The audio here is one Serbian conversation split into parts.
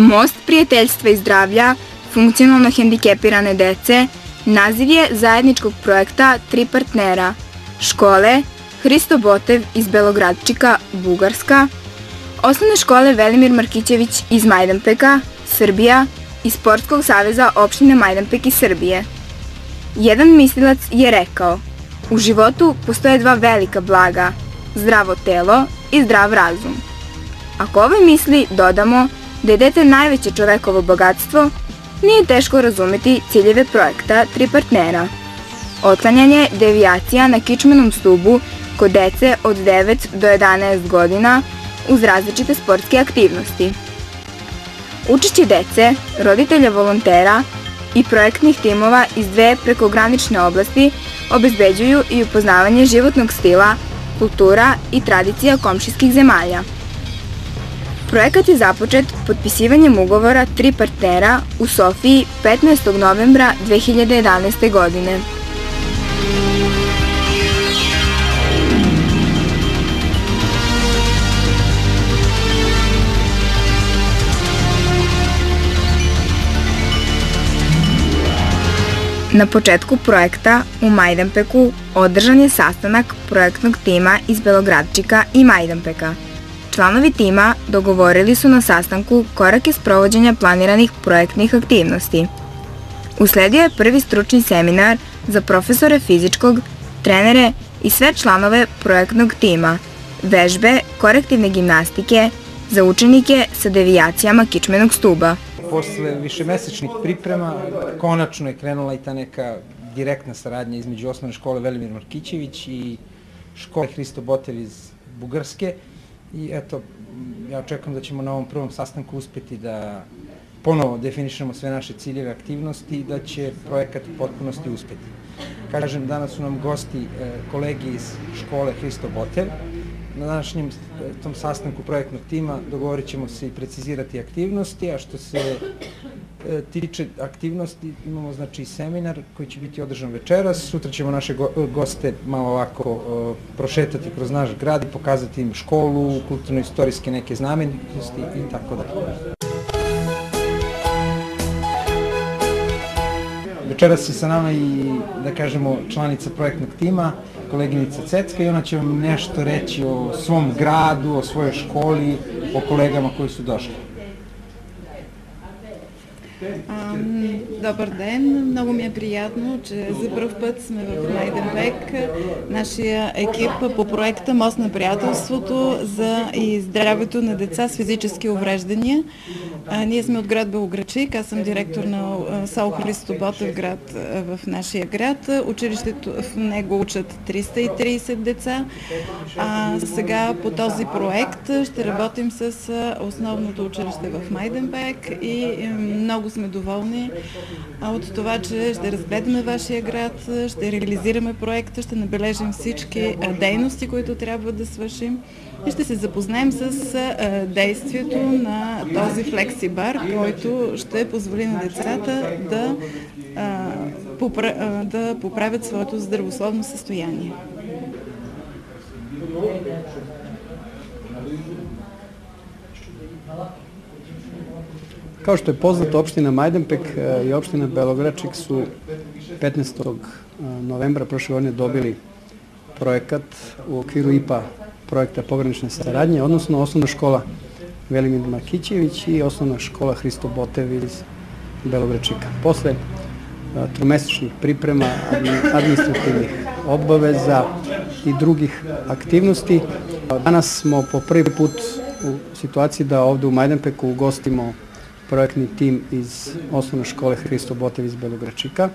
Most prijateljstva i zdravlja funkcionalno hendikepirane dece naziv je zajedničkog projekta tri partnera: škole Hristo Botev iz Belogradčika, Bugarska, osnovne škole Velimir Markićević iz Majdanpeka, Srbija i Sportskog saveza opštine Majdanpek iz Srbije. Jedan mislilac je rekao: u životu postoje dva velika blaga, zdravo telo i zdrav razum. Ako ovoj misli dodamo da je dete najveće čovekovo bogatstvo, nije teško razumeti ciljeve projekta tri partnera: otklanjanje devijacija na kičmenom stubu kod dece od 9 do 11 godina uz različite sportske aktivnosti. Učešće dece, roditelja volontera i projektnih timova iz dve prekogranične oblasti obezbeđuju i upoznavanje životnog stila, kultura i tradicija komšijskih zemalja. Projekat je započet potpisivanjem ugovora tri partnera u Sofiji 15. novembra 2011. godine. Na početku projekta u Majdanpeku održan je sastanak projektnog tima iz Belogradčika i Majdanpeka. Članovi tima dogovorili su na sastanku korake sprovođenja planiranih projektnih aktivnosti. Usledio je prvi stručni seminar za profesore fizičkog, trenere i sve članove projektnog tima, vežbe korektivne gimnastike za učenike sa devijacijama kičmenog stuba. Posle višemesečnih priprema konačno je krenula i ta neka direktna saradnja između osnovne škole Velimir Markićević i škole Hristo Botev iz Bugarske. I eto, ja očekujem da ćemo na ovom prvom sastanku uspeti da ponovo definišemo sve naše ciljeve aktivnosti i da će projekat u potpunosti uspeti. Kažem, danas su nam gosti kolegi iz škole Hristo Botev. Na današnjem tom sastanku projektnog tima dogovorit ćemo se i precizirati aktivnosti, a što se tiče aktivnosti imamo znači seminar koji će biti održan večeras. Sutra ćemo naše goste malo ovako prošetati kroz naš grad i pokazati im školu, kulturno-istorijske neke znamenitosti i tako dalje. Večeras je sa nama i, da kažemo, članica projektnog tima, koleginica Cecka, i ona će vam nešto reći o svom gradu, o svojoj školi, o kolegama koji su došli. Добър ден! Много ми е приятно, че за пръв път сме в Майданпек. Нашия екип по проекта Мост на приятелството за и здравето на деца с физически увреждания. Ние сме от град Белоградчик. Аз съм директор на СОУ Христо Ботев град в нашия град. Училището, в него учат 330 деца. Сега по този проект ще работим с основното училище в Майданпек и много сме доволни от това, че ще разгледаме вашия град, ще реализираме проекта, ще набележим всички дейности, които трябва да свършим и ще се запознаем с действието на този флексибар, който ще позволи на децата да поправят своето здравословно състояние. Kao što je poznato, opština Majdanpek i opština Belogradčik su 15. novembra prošle godine dobili projekat u okviru IPA projekta pogranične saradnje, odnosno osnovna škola Velimir Markićević i osnovna škola Hristo Botev iz Belogradčika. Posle tromesečnih priprema, administrativnih obaveza i drugih aktivnosti, danas smo po prvi put u situaciji da ovde u Majdanpeku ugostimo projektni tim iz osnovne škole Hristo Botev iz Belogradčika.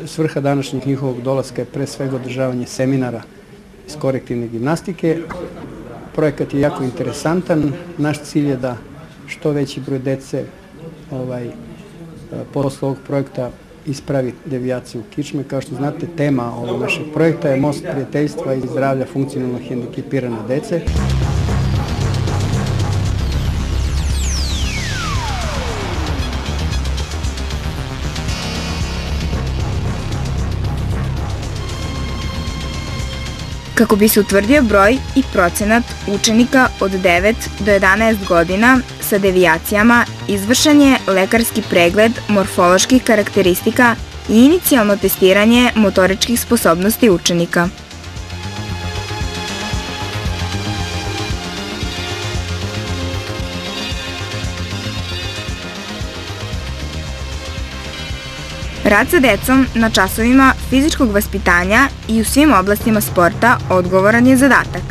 Svrha današnjeg njihovog dolaska je pre svega održavanje seminara iz korektivne gimnastike. Projekat je jako interesantan. Naš cilj je da što veći broj dece posle ovog projekta ispravi devijaciju kičme. Kao što znate, tema ovog našeg projekta je Most prijateljstva i zdravlja funkcionalno hendikepirane dece. Kako bi se utvrdio broj i procenat učenika od 9 do 11 godina sa devijacijama, izvršen je lekarski pregled morfoloških karakteristika i inicijalno testiranje motoričkih sposobnosti učenika. Rad sa decom na časovima fizičkog vaspitanja i u svim oblastima sporta odgovoran je zadatak.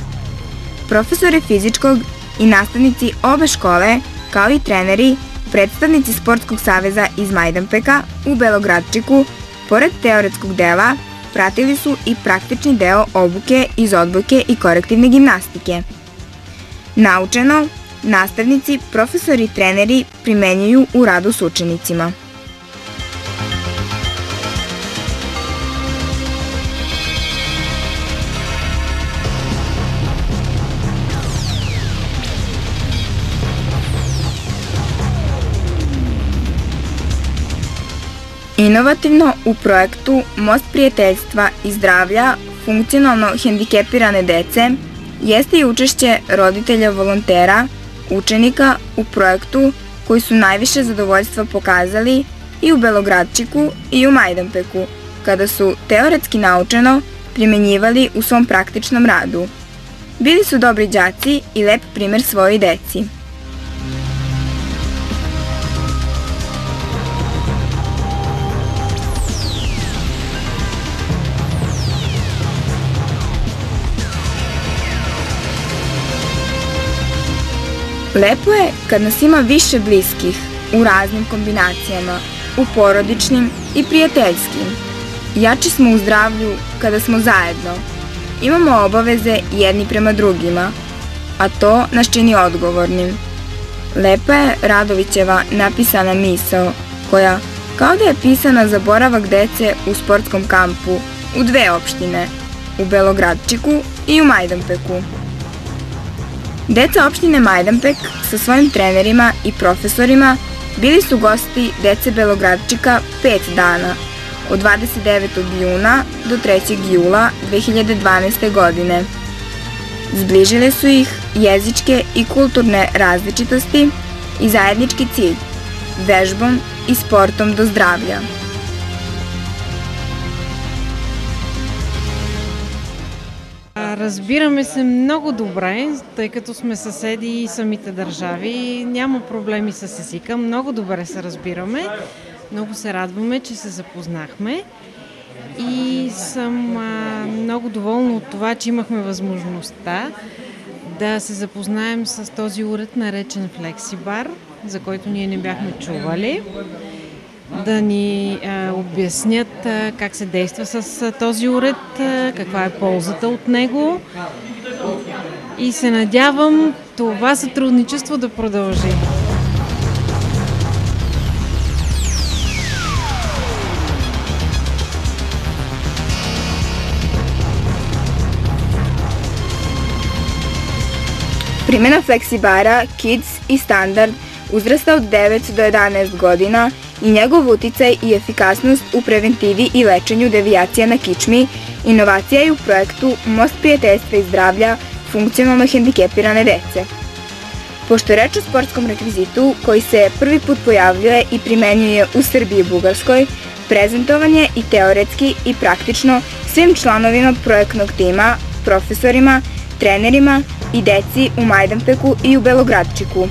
Profesori fizičkog i nastavnici obe škole, kao i treneri, predstavnici Sportskog saveza iz Majdanpeka u Belogradčiku, pored teoretskog dela, pratili su i praktični deo obuke iz odbojke i korektivne gimnastike. Naučeno, nastavnici, profesori i treneri primenjuju u radu s učenicima. Inovativno u projektu Most prijateljstva i zdravlja funkcionalno hendikepirane dece jeste i učešće roditelja volontera, učenika u projektu koji su najviše zadovoljstva pokazali i u Belogradčiku i u Majdanpeku, kada su teoretski naučeno primenjivali u svom praktičnom radu. Bili su dobri đaci i lep primer svojoj deci. Lepo je kad nas ima više bliskih, u raznim kombinacijama, u porodičnim i prijateljskim. Jači smo u zdravlju kada smo zajedno. Imamo obaveze jedni prema drugima, a to nas čini odgovornim. Lepa je Radovićeva napisana misao, koja, kao da je pisana za boravak dece u sportskom kampu u dve opštine, u Belogradčiku i u Majdanpeku. Deca opštine Majdanpek sa svojim trenerima i profesorima bili su gosti dece Belogradčika 5 dana, od 29. juna do 3. jula 2012. godine. Zbližile su ih jezičke i kulturne različitosti i zajednički cilj, vežbom i sportom do zdravlja. Разбираме се много добре, тъй като сме съседи и самите държави. Няма проблеми с езика, много добре се разбираме. Много се радваме, че се запознахме. И съм много доволна от това, че имахме възможността да се запознаем с този уред, наречен Флексибар, за който ние не бяхме чували. Да ни обяснят как се действа с този уред, каква е ползата от него. И се надявам това сътрудничество да продължи. Primjena Fleksibara, Kids i Standard uzrasta od 9 do 11 godina i njegov uticaj i efikasnost u preventivi i lečenju devijacija na kičmi, inovacija je u projektu Most prijateljstva i zdravlja funkcionalno hendikepirane dece. Pošto je reč o sportskom rekvizitu koji se prvi put pojavljuje i primenjuje u Srbiji i Bugarskoj, prezentovan je i teoretski i praktično svim članovima projektnog tima, profesorima, trenerima i deci u Majdanpeku i u Belogradčiku.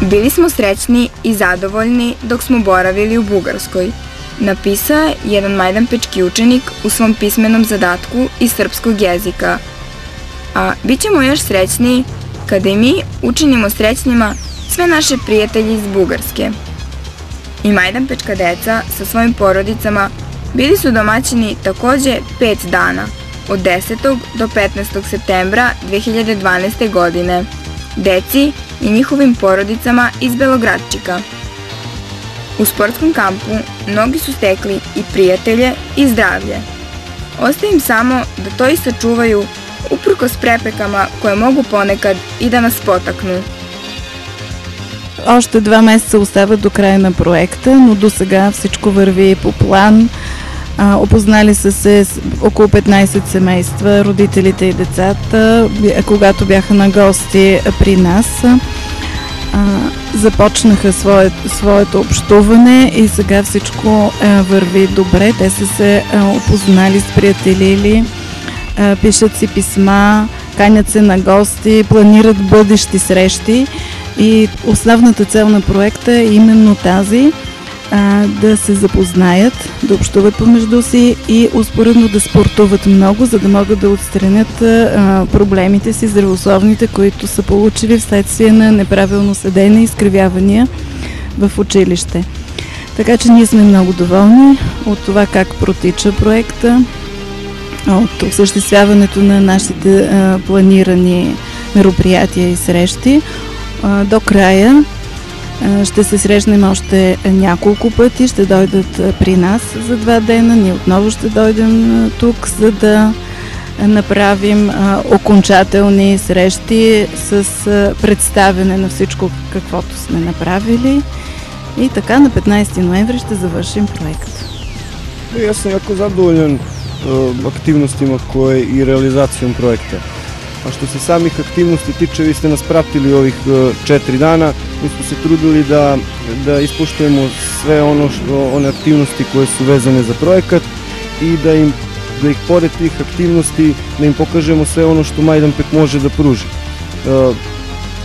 Bili smo srećni i zadovoljni dok smo boravili u Bugarskoj, napisao je jedan majdanpečki učenik u svom pismenom zadatku iz srpskog jezika. A bit ćemo još srećniji kada i mi učinimo srećnima sve naše prijatelje iz Bugarske. I majdanpečka deca sa svojim porodicama bili su domaćini takođe 5 dana, od 10. do 15. septembra 2012. godine, deci i njihovim porodicama iz Belogradčika. U sportskom kampu mnogi su stekli i prijatelje i zdravlje. Ostaje im samo da to i sačuvaju uprkos препекama koje mogu ponekad и да нас потакну. Още 2 месеца остават до края на проекта, но до сега всичко върви по план. Опознали са се около 15 семейства, родителите и децата, когато бяха на гости при нас. Започнаха своето общуване и сега всичко върви добре. Те са се опознали, сприятелили, пишат си писма, канят се на гости, планират бъдещи срещи и основната цел на проекта е именно тази: да се запознаят, да общуват помежду си и успоредно да спортуват много, за да могат да отстранят проблемите си здравословните, които са получили вследствие на неправилно седене и изкривявания в училище. Така че ние сме много доволни от това как протича проекта, от осъществяването на нашите планирани мероприятия и срещи. До края ще се срещнем още няколко пъти, ще дойдат при нас за 2 дена, ние отново ще дойдем тук, за да направим окончателни срещи с представяне на всичко, каквото сме направили. И така на 15 ноември ще завършим проект. Аз съм jako zadovoljan aktivnostima koje i realizacijom projekta. A što se samih aktivnosti tiče, vi ste nas pratili ovih 4 dana, mi smo se trudili da ispoštujemo sve one aktivnosti koje su vezane za projekat i da ih pored tih aktivnosti da im pokažemo sve ono što Majdanpek može da pruži.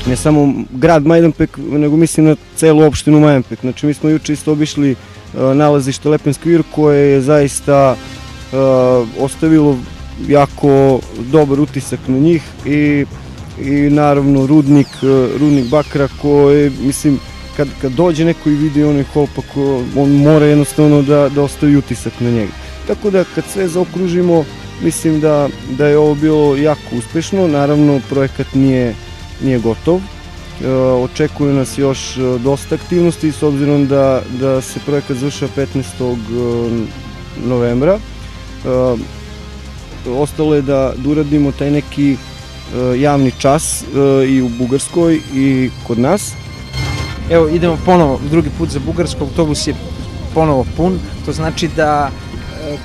Ne samo grad Majdanpek, nego mislim na celu opštinu Majdanpek. Znači mi smo juče isto obišli nalazište Lepenski vir koje je zaista ostavilo jako dobar utisak na njih i naravno rudnik bakra koji, mislim, kad dođe neko i vidi onaj kolpak, on mora jednostavno da ostavi utisak na njega. Tako da kad sve zaokružimo, mislim da je ovo bilo jako uspešno. Naravno projekat nije gotov, očekuje nas još dosta aktivnosti s obzirom da se projekat završava 15. novembra. Ostalo je da uradimo taj neki javni čas i u Bugarskoj i kod nas. Evo, idemo ponovo drugi put za Bugarsku, autobus je ponovo pun, to znači da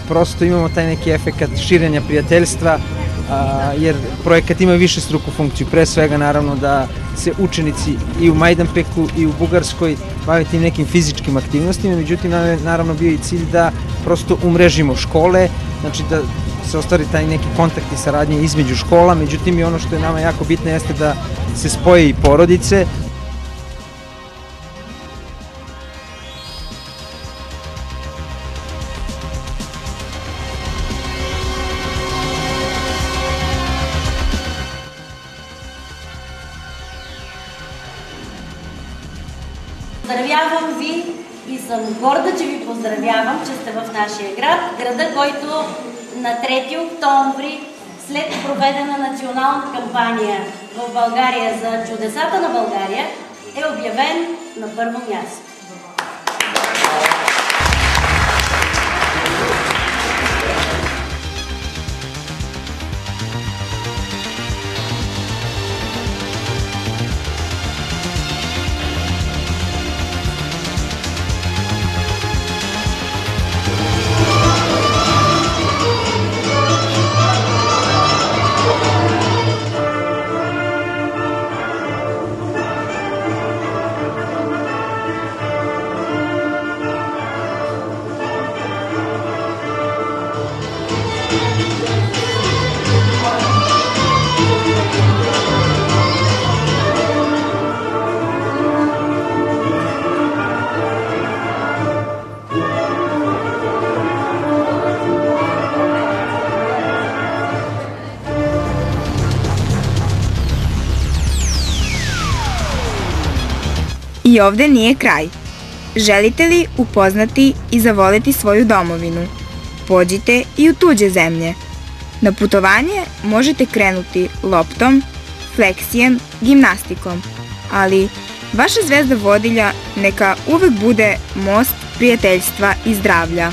prosto imamo taj neki efekat širenja prijateljstva, jer projekat ima više struku funkciju, pre svega naravno da se učenici i u Majdanpeku i u Bugarskoj bave tim nekim fizičkim aktivnostima, međutim naravno bio i cilj da prosto umrežimo škole, znači da se ostvari taj neki kontakt i saradnje između škola, međutim i ono što je nama jako bitno jeste da se spoje i porodice. Поздравявам ви и съм горда, че ви поздравявам, че сте в нашия град, града, който на 3 октомври, след проведена национална кампания в България за чудесата на България, е обявен на първо място. I ovde nije kraj. Želite li upoznati i zavoleti svoju domovinu? Pođite i u tuđe zemlje. Na putovanje možete krenuti loptom, fleksijem, gimnastikom, ali vaša zvezda vodilja neka uvek bude most prijateljstva i zdravlja.